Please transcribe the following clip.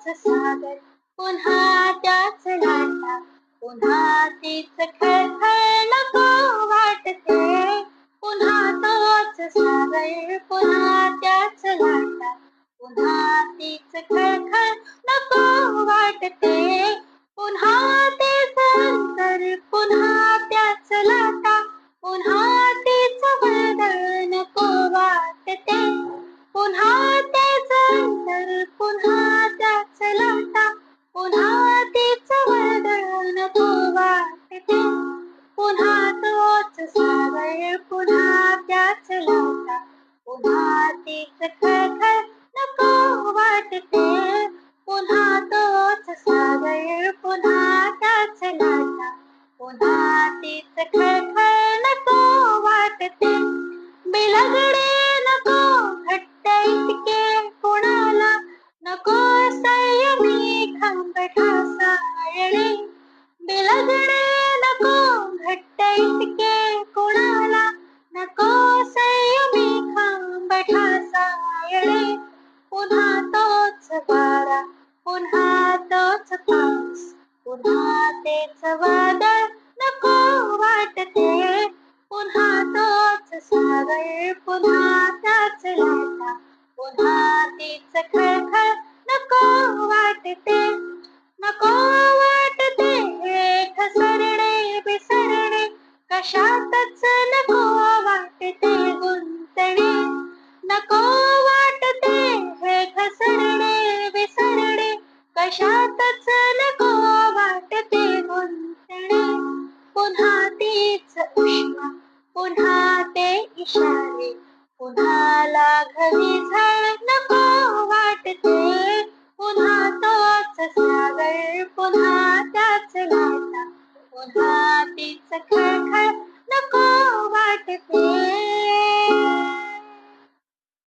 सागर, पुन्हा त्याच लाटा, पुन्हा तीच खळखळ नको वाटते. पुन्हा तोच सागर, पुन्हा त्याच लाटा, पुन्हा तीच खळखळ नको वाटते. पुन्हा तेच अंतर, पुन्हा त्याच लाटा, पुन्हा तीच वर्दळ नको वाटते. पुन्हा तेच अंतर, पुन्हा त्याच लाटा, पुन्हा तीच वर्दळ नको वाटते. पुन्हा तोच सागर, पुन्हा त्याच लाटा, पुन्हा तीच खळखळ नको वाटते. पुन्हा तोच सागर, पुन्हा त्याच लाटा, पुन्हा तीच खळखळ नको वाटते. बिलगडे नको घट्ट इतके कुणाला, नको संयमी खांब ढासाळणे. बिलगडे नको घट्ट इतके कुणाला, नको संयमी खांब ढासाळणे. पुन्हा तोच वारा, पुन्हा तोच पाऊस, पुन्हा तेच वादळ नको वाटते. पुन्हा तोच सागर, पुन्हा त्याच लाटा, पुन्हा तीच खळखळ नको वाटते. नको वाटते ठसरणे बिसरणे, कशातच नको वाटते गुंतणे. नको वाटते हे ठसरणे बिसरणे, कशातच नको वाटते गुंतणे. पुन्हा तीच उष्मा, पुन्हा ते इशारे, पुन्हा लाघवी झळ नको वाटते. पुन्हा तोच सागर, पुन्हा त्याच लाटा, पुन्हा तीच खळखळ नको वाटते.